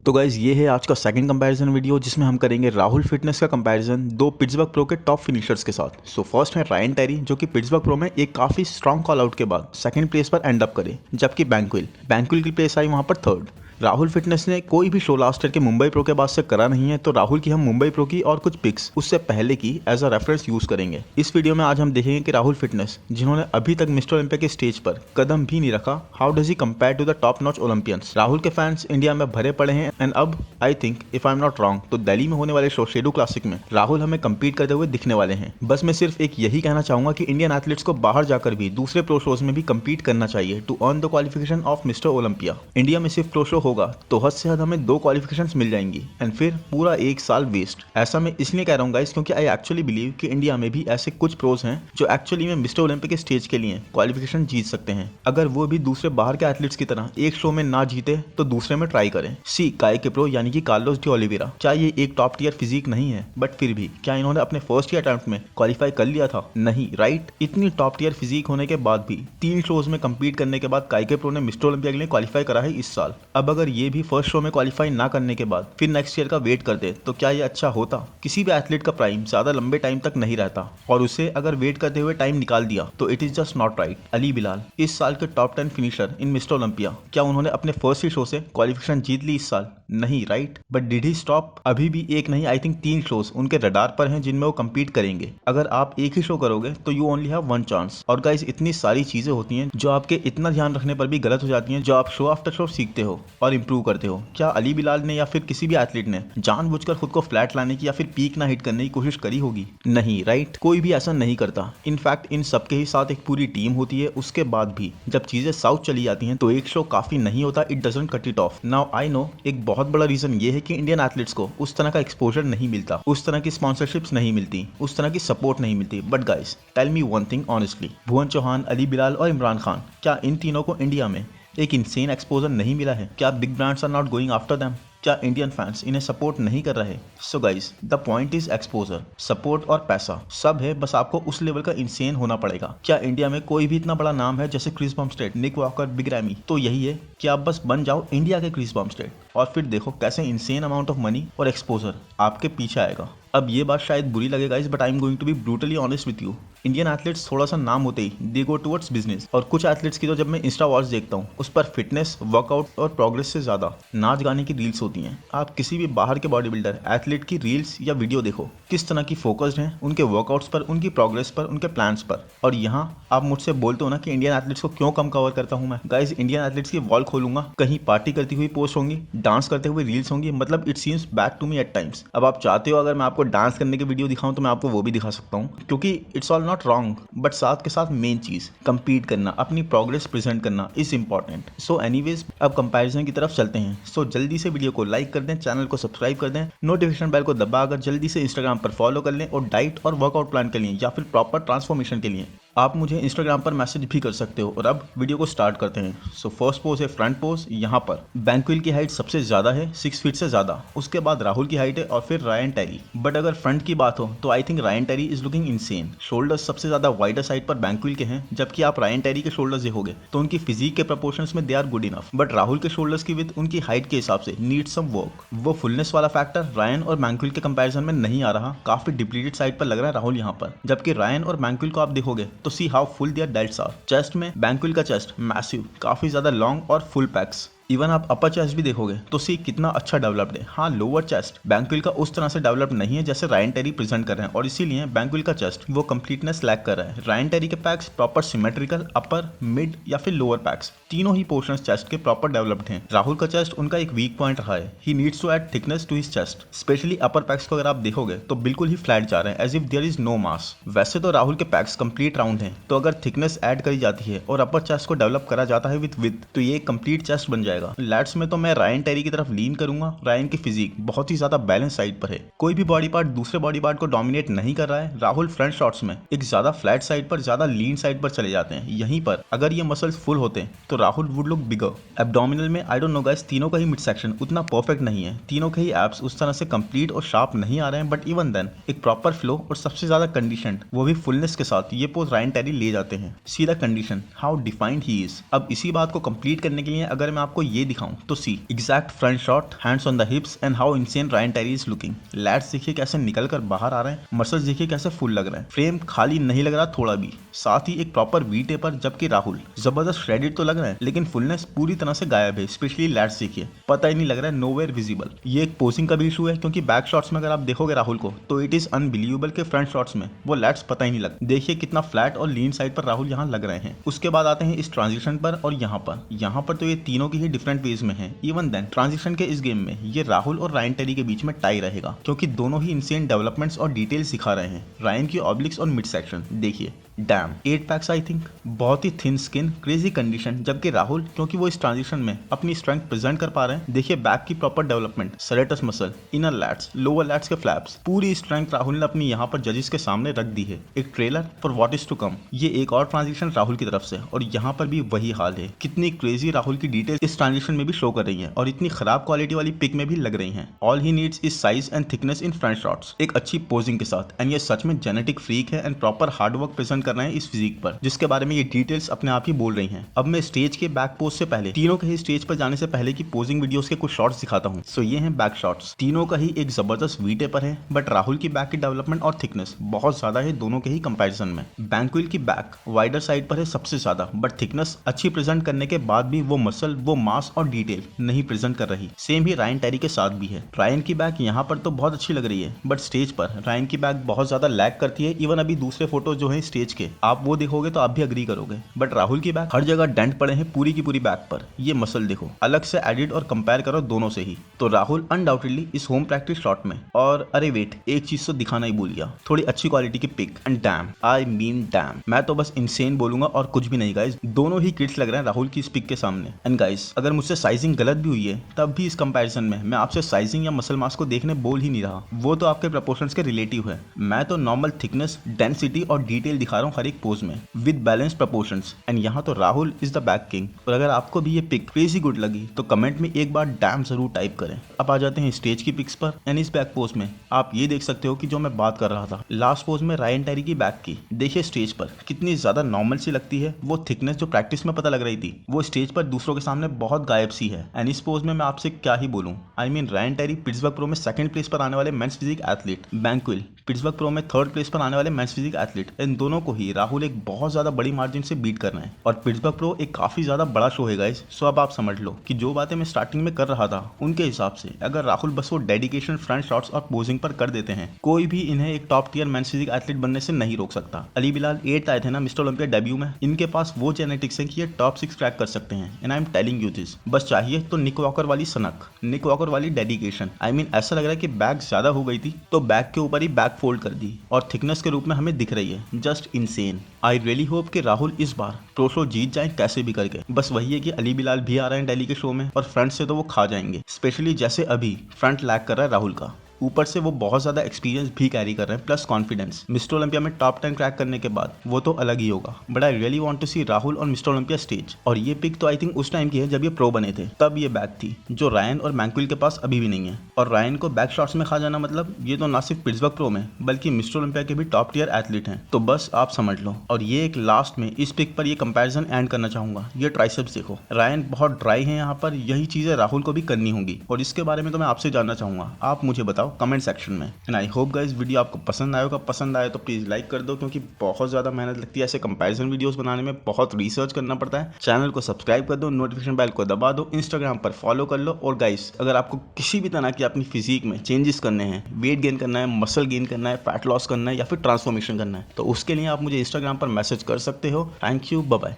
तो गाइज ये है आज का सेकंड कंपैरिजन वीडियो जिसमें हम करेंगे राहुल फिटनेस का कंपैरिजन दो पिट्सबर्ग प्रो के टॉप फिनिशर्स के साथ। सो फर्स्ट है रायन टेरी जो कि पिट्सबर्ग प्रो में एक काफी स्ट्रॉन्ग कॉल आउट के बाद सेकंड प्लेस पर एंड अप करे, जबकि बैंक्विल की प्लेस आई वहां पर थर्ड। राहुल फिटनेस ने कोई भी शो लास्ट ईयर के मुंबई प्रो के बाद से करा नहीं है, तो राहुल की हम मुंबई प्रो की और कुछ पिक्स उससे पहले की एज अ रेफरेंस यूज करेंगे। इस वीडियो में आज हम देखेंगे कि राहुल फिटनेस जिन्होंने अभी तक मिस्टर ओलंपिया के स्टेज पर कदम भी नहीं रखा, how does he compare to the top notch Olympians. Rahul के फैंस इंडिया में भरे पड़े हैं एंड अब I think if I am not wrong तो दिल्ली में होने वाले शो शेडू क्लासिक में राहुल हमें कम्पीट करते हुए दिखने वाले हैं। बस मैं सिर्फ एक यही कहना चाहूंगा कि इंडियन एथलीट्स को बाहर जाकर भी दूसरे प्रो शोज में भी कम्पीट करना चाहिए to earn the qualification of Mister Olympia. India में सिर्फ प्रो शो होगा तो हद से हद हमें 2 क्वालिफिकेशंस मिल जाएंगी एंड फिर पूरा 1 साल वेस्ट। ऐसा मैं इसलिए कह रहा हूँ गाइस क्योंकि आई एक्चुअली बिलीव कि इंडिया में भी ऐसे कुछ प्रोज हैं जो एक्चुअली में मिस्टर ओलंपिक के स्टेज के लिए क्वालिफिकेशन जीत सकते हैं, अगर वो भी दूसरे बाहर के एथलीट्स की तरह एक शो में ना जीते तो दूसरे में ट्राई करें। सी काय के प्रो यानी कि कार्लोस डी ओलिवेरा, क्या ये एक टॉप टियर फिजिक नहीं है, बट फिर भी क्या इन्होंने अपने फर्स्ट ईयर अटेम्प्ट में क्वालिफाई कर लिया था? नहीं, राइट। इतनी टॉप टियर फिजिक होने के बाद भी 3 शोज में कम्पीट करने के बाद काय के प्रो ने मिस्टर ओलंपिया के लिए क्वालिफाई करा है इस साल। अब अगर ये भी फर्स्ट शो में क्वालिफाई ना करने के बाद फिर नेक्स्ट ईयर का वेट करते तो क्या ये अच्छा होता? किसी भी एथलीट का प्राइम ज्यादा लंबे टाइम तक नहीं रहता और उसे अगर वेट करते हुए टाइम निकाल दिया तो it is just not right. Ali Bilal इस साल के टॉप 10 फिनिशर इन मिस्टर ओलंपिया, क्या उन्होंने अपने फर्स्ट ही शो से क्वालिफिकेशन जीत ली इस साल? नहीं, right. But did he stop? अभी भी एक नहीं आई थिंक 3 शोज उनके रडार पर हैं जिनमें वो कम्पीट करेंगे। अगर आप एक ही शो करोगे तो यू ओनली हैव 1 चांस। और गाइस इतनी सारी चीजें होती हैं जो आपके इतना ध्यान रखने पर भी गलत हो जाती हैं, जो आप शो आफ्टर शो सीखते हो और इंप्रूव करते हो। क्या अली बिलाल ने या फिर किसी भी एथलीट ने जानबूझकर खुद को फ्लैट लाने की या फिर पीक ना हिट करने की कोशिश करी होगी? नहीं, राइट। कोई भी ऐसा नहीं करता। इनफैक्ट इन सबके ही साथ एक पूरी टीम होती है, उसके बाद भी जब चीजें साउथ चली जाती हैं तो एक शो काफी नहीं होता, it doesn't cut it of. Now I know एक बहुत बड़ा रीजन ये है कि इंडियन एथलीट्स को उस तरह का एक्सपोजर नहीं मिलता, उस तरह की स्पॉन्सरशिप्स नहीं मिलती, उस तरह की सपोर्ट नहीं मिलती। But guys tell me one thing honestly, Bhuvan Chauhan, Ali Bilal और इमरान खान, क्या इन तीनों को इंडिया में एक इंसेन एक्सपोजर नहीं मिला है? क्या big brands are not going after them? क्या इंडियन फैंस इन्हें सपोर्ट नहीं कर रहे? So guys the point is exposure, support और पैसा सब है, बस आपको उस लेवल का इंसेन होना पड़ेगा। क्या इंडिया में कोई भी इतना बड़ा नाम है जैसे क्रिस बमस्टेड, निक वॉकर, बिग रैमी? तो यही है कि आप बस बन जाओ इंडिया के क्रिस बमस्टेड और फिर देखो कैसे इंसेन अमाउंट ऑफ मनी और एक्सपोजर आपके पीछे आएगा। अब ये बात शायद बुरी लगे guys, but I am going to be brutally honest with you. Indian athletes थोड़ा सा नाम होते ही दे गो टुवर्ड्स बिजनेस, और कुछ एथलीट्स की तो जब मैं इंस्टा वॉच देखता हूँ उस पर फिटनेस, वर्कआउट और प्रोग्रेस से ज्यादा नाच गाने की रील्स होती हैं। आप किसी भी बाहर के बॉडी बिल्डर एथलीट की रील्स या वीडियो देखो, किस तरह की फोकस्ड हैं उनके वर्कआउट्स पर, उनकी प्रोग्रेस पर, उनके प्लान्स पर। और यहाँ आप मुझसे बोलते हो ना कि इंडियन एथलीट्स को क्यों कम कवर करता हूँ मैं। गाइस इंडियन एथलीट्स की वॉल खोलूंगा, कहीं पार्टी करती हुई पोस्ट होंगी, डांस करते हुए रील्स होंगी, मतलब it seems bad to me at times. अब आप चाहते हो अगर मैं आपको डांस करने की वीडियो दिखाऊं तो मैं आपको वो भी दिखा सकता हूँ, क्योंकि it's all not wrong, but साथ के साथ मेन चीज कम्पीट करना, अपनी प्रोग्रेस प्रेजेंट करना इज इंपॉर्टेंट। सो एनीवेज अब कंपैरिजन की तरफ चलते हैं। सो जल्दी से वीडियो को लाइक कर दें, चैनल को सब्सक्राइब कर दें, नोटिफिकेशन बेल को दबाकर जल्दी से इंस्टाग्राम पर फॉलो कर लें, और डाइट और वर्कआउट प्लान के लिए या फिर प्रॉपर ट्रांसफॉर्मेशन के लिए आप मुझे इंस्टाग्राम पर मैसेज भी कर सकते हो। और अब वीडियो को स्टार्ट करते हैं। सो फर्स्ट पोज है फ्रंट पोज। यहाँ पर बैंक्विल की हाइट सबसे ज्यादा है, 6 फीट से ज्यादा, उसके बाद राहुल की हाइट है और फिर रायन टेरी। बट अगर फ्रंट की बात हो तो I think Ryan Terry is looking insane. Shoulders सबसे ज्यादा वाइडर साइड पर बैंक्विल के हैं, जबकि आप रायन टेरी के शोल्डर्स देखोगे तो उनकी फिजिक के प्रपोर्शंस में they are good enough, but Rahul के शोल्डर्स की विथ उनकी हाइट के हिसाब से नीड सम वर्क। वो फुलनेस वाला फैक्टर रायन और बैंक्विल के कंपैरिजन में नहीं आ रहा, काफी डिप्लीटेड साइड पर लग रहा है राहुल यहाँ पर, जबकि रायन और बैंक्विल को आप देखोगे तो see how full delts are. Chest में बैंक्विल का चेस्ट मैसिव, काफी ज्यादा लॉन्ग और फुल पैक्स। इवन आप अपर चेस्ट भी देखोगे तो सी कितना अच्छा डेवलप्ड है। हाँ, लोअर चेस्ट बैंक्विल का उस तरह से डेवलप्ड नहीं है जैसे रायन टेरी प्रेजेंट कर रहे हैं, और इसीलिए बैंक्विल का चेस्ट वो कंप्लीटनेस लैक कर रहा है। रायन टेरी के पैक्स प्रॉपर सिमेट्रिकल, अपर, मिड या फिर लोअर पैक्स, तीनों ही पोर्शंस चेस्ट के प्रॉपर डेवलप्ड हैं। राहुल का चेस्ट उनका एक वीक पॉइंट रहा है। He needs to add thickness to his chest, especially upper pecs को अगर आप देखोगे तो बिल्कुल ही फ्लैट जा रहे हैं, as if there is no mass. वैसे तो राहुल के पैक्स कंप्लीट राउंड हैं, तो अगर थिकनेस ऐड करी जाती है और अपर चेस्ट को डेवलप करा जाता है विद तो ये कंप्लीट चेस्ट बन जाएगा। लैट्स में तो मैं रायन टेरी की तरफ लीन करूंगा। रायन की फिजिक बहुत ही ज्यादा बैलेंस साइड पर है, कोई भी बॉडी पार्ट दूसरे बॉडी पार्ट को डोमिनेट नहीं कर रहा है। राहुल फ्रंट शॉट्स में एक ज्यादा फ्लैट साइड पर, ज्यादा लीन साइड पर चले जाते हैं। यहीं पर अगर ये मसल्स फुल होते तो Rahul would look bigger. Abdominal में आई डोंट नो गाइस, तीनों का ही मिड सेक्शन उतना परफेक्ट नहीं है, तीनों के ही एब्स उस तरह से कंप्लीट और शार्प नहीं आ रहे हैं, बट इवन देन एक प्रॉपर फ्लो और सबसे ज्यादा कंडीशन, वो भी फुलनेस के साथ ये पोज रायन टेरी ले जाते हैं। See the condition, how defined he is. अब इसी बात को कंप्लीट करने के लिए अगर मैं आपको ये दिखाऊं तो see exact front shot, hands on the hips and how insane Ryan Terry is looking. Lats देखिए कैसे निकल कर बाहर आ रहे हैं, मसल्स देखिए कैसे फुल लग रहे हैं, फ्रेम खाली नहीं लग रहा थोड़ा भी, साथ ही एक प्रॉपर वी टेपर। जबकि राहुल जबरदस्त श्रेडिड तो लग रहा है लेकिन फुलनेस पूरी तरह से गायब है। स्पेशली लैट्स देखिए, पता ही नहीं लग रहा है, नोवेयर विजिबल। ये एक पोजिंग का भी इशू है क्योंकि बैक शॉट्स में अगर आप देखोगे राहुल को तो इट इज अनबिलीवेबल के फ्रंट शॉट्स में वो लैट्स पता ही नहीं लग। देखिए कितना फ्लैट और लीन साइड पर राहुल यहाँ लग रहे हैं। उसके बाद आते हैं इस ट्रांजिशन पर और यहाँ पर तो ये तीनों की ही डिफरेंट वेज में है। इवन देन ट्रांजिशन के इस गेम में ये राहुल और रायन टेरी के बीच में टाई रहेगा क्योंकि दोनों ही इंसेन डेवलपमेंट्स और डिटेल्स सिखा रहे हैं। रायन की ऑब्लिक्स और मिड सेक्शन देखिए, डैम 8 पैक्स आई थिंक, बहुत ही थिन स्किन, क्रेजी कंडीशन। जबकि राहुल क्योंकि वो इस ट्रांजिशन में अपनी स्ट्रेंथ प्रेजेंट कर पा रहे हैं। देखिए बैक की proper development, serratus muscle, inner lats, lower lats के फ्लैप्स, पूरी स्ट्रेंथ राहुल ने अपनी यहाँ पर जजेस के सामने रख दी है। एक trailer for what is to come. ये एक और ट्रांजिशन राहुल की तरफ से और यहाँ पर भी वही हाल है। कितनी क्रेजी राहुल की डिटेल्स इस ट्रांजिशन में भी शो कर रही है और इतनी खराब क्वालिटी वाली पिक में भी लग रही है। All he needs is size and thickness in front shots, एक अच्छी पोजिंग के साथ। एंड ये सच में जेनेटिक फ्रीक है एंड प्रॉपर हार्डवर्क प्रेजेंट कर रहे हैं इस फिजिक पर, जिसके बारे में ये डिटेल्स अपने आप ही बोल रही हैं। अब मैं स्टेज के बैक पोज से पहले, तीनों के ही स्टेज पर जाने से पहले की पोजिंग वीडियोस के कुछ शॉट्स दिखाता हूँ। सो ये हैं बैक शॉट्स, तीनों का ही एक जबरदस्त वी टेपर है। बट राहुल की बैक की डेवलपमेंट और थिकनेस बहुत ज्यादा है दोनों के ही कंपैरिजन में। बैंक्विल की बैक वाइडर साइड पर है सबसे ज्यादा, बट थिकनेस अच्छी प्रेजेंट करने के बाद भी वो मसल, वो मास और डिटेल नहीं प्रेजेंट कर रही। सेम ही रायन टेरी के साथ भी है। रायन की बैक यहाँ पर तो बहुत अच्छी लग रही है बट स्टेज पर रायन की बैक बहुत ज्यादा लैग करती है। इवन अभी दूसरे फोटो जो है स्टेज के आप वो देखोगे तो आप भी अग्री करोगे। बट राहुल की बैक हर जगह डेंट पड़े हैं पूरी की पूरी बैक पर। ये मसल देखो, अलग से एडिट और कंपेयर करो दोनों से ही तो राहुल अनडाउटेडली इस होम प्रैक्टिस शॉट में। और अरे वेट, एक चीज तो दिखाना ही भूल गया, थोड़ी अच्छी क्वालिटी की pic. And damn, I mean damn, मैं तो बस इंसेन बोलूंगा और कुछ भी नहीं गाइस। दोनों ही किड्स लग रहे हैं राहुल की इस पिक के सामने। एंड गाइस अगर मुझसे साइजिंग गलत भी हुई है तब भी इस कंपैरिजन में मैं आपसे साइजिंग या मसल मास को देखने बोल ही नहीं रहा, वो तो आपके प्रपोर्शंस के रिलेटिव है। मैं तो नॉर्मल थिकनेस, डेंसिटी और डिटेल दिखा रहा हूँ हर एक पोज में विद बैलेंस प्रपोर्शंस। एंड यहाँ तो Rahul is the back king. और अगर आपको भी ये पिक क्रेजी गुड लगी तो कमेंट में एक बार डैम जरूर टाइप करें। अब आ जाते हैं स्टेज की पिक्स पर। एंड इस बैक पोज में आप ये देख सकते हो कि जो मैं बात कर रहा था लास्ट पोज में रायन टेरी की बैक की, देखिए स्टेज पर कितनी ज्यादा नॉर्मल सी लगती है। वो थिकनेस जो प्रैक्टिस में पता लग रही थी वो स्टेज पर दूसरों के सामने बहुत गायब सी है। एंड इस पोज में मैं आपसे क्या ही बोलूं, I mean Ryan Terry Pittsburgh pro में सेकंड प्लेस पर आने वाले मेंस फिजिक एथलीट, बैंक्विल पिट्सबर्ग प्रो में थर्ड प्लेस पर आने वाले मेंस फिजिक एथलीट, इन दोनों को ही राहुल एक बहुत ज्यादा बड़ी मार्जिन से बीट कर रहे हैं। और पिट्सबर्ग प्रो एक काफी ज्यादा बड़ा शो है गाइस। सो अब आप समझ लो कि जो बातें मैं स्टार्टिंग में कर रहा था उनके हिसाब से अगर राहुल बस वो डेडिकेशन फ्रंट शॉट्स और पोजिंग पर कर देते हैं, कोई भी इन्हें एक top tier men's physique athlete बनने से नहीं रोक सकता। अली बिलाल 8th आए थे ना मिस्टर ओलंपिया डेब्यू में, इनके पास वो जेनेटिक्स है कि ये टॉप 6 क्रैक कर सकते हैं। And I am telling you this, बस चाहिए तो निक वॉकर वाली सनक, निक वॉकर वाली डेडिकेशन। आई मीन ऐसा लग रहा है कि बैक ज्यादा हो गई थी तो बैक के ऊपर ही बैक फोल्ड कर दी और थिकनेस के रूप में हमें दिख रही है। Just insane. I really hope कि राहुल इस बार प्रो शो जीत जाए कैसे भी करके। बस वही है कि अली बिलाल भी आ रहे हैं दिल्ली के शो में और फ्रंट से तो वो खा जाएंगे, स्पेशली जैसे अभी फ्रंट लैग कर रहा है राहुल का। ऊपर से वो बहुत ज्यादा एक्सपीरियंस भी कैरी कर रहे हैं प्लस कॉन्फिडेंस। मिस्टर ओलंपिया में टॉप 10 क्रैक करने के बाद वो तो अलग ही होगा। But I really want to see Rahul और मिस्टर ओलंपिया स्टेज। और ये पिक तो आई थिंक उस टाइम की है जब ये प्रो बने थे, तब ये बैक थी जो रायन और बैंक्विल के पास अभी भी नहीं है। और रायन को बैक शॉट्स में खा जाना मतलब ये तो ना सिर्फ पिट्सबर्ग प्रो में बल्कि मिस्टर ओलंपिया के भी टॉप टियर एथलीट हैं। तो बस आप समझ लो। और ये एक लास्ट में इस पिक पर ये कंपैरिजन एंड करना चाहूंगा। ये ट्राइसेप्स देखो, रायन बहुत ड्राई है यहाँ पर, यही चीजें राहुल को भी करनी होगी और इसके बारे में तो मैं आपसे जानना चाहूंगा। आप मुझे बताओ कमेंट सेक्शन में। And I hope guys video आपको पसंद आया होगा। पसंद आए तो प्लीज लाइक कर दो क्योंकि बहुत ज्यादा मेहनत लगती है ऐसे कंपैरिजन वीडियोस बनाने में, बहुत रिसर्च करना पड़ता है। चैनल को सब्सक्राइब कर दो, नोटिफिकेशन बेल को दबा दो, इंस्टाग्राम पर फॉलो कर लो। और गाइस अगर आपको किसी भी तरह की अपनी फिजिक में चेंजेस करने हैं, वेट गेन करना है, मसल गेन करना है, फैट लॉस करना है या फिर ट्रांसफॉर्मेशन करना है तो उसके लिए आप मुझे इंस्टाग्राम पर मैसेज कर सकते हो। Thank you, bye bye.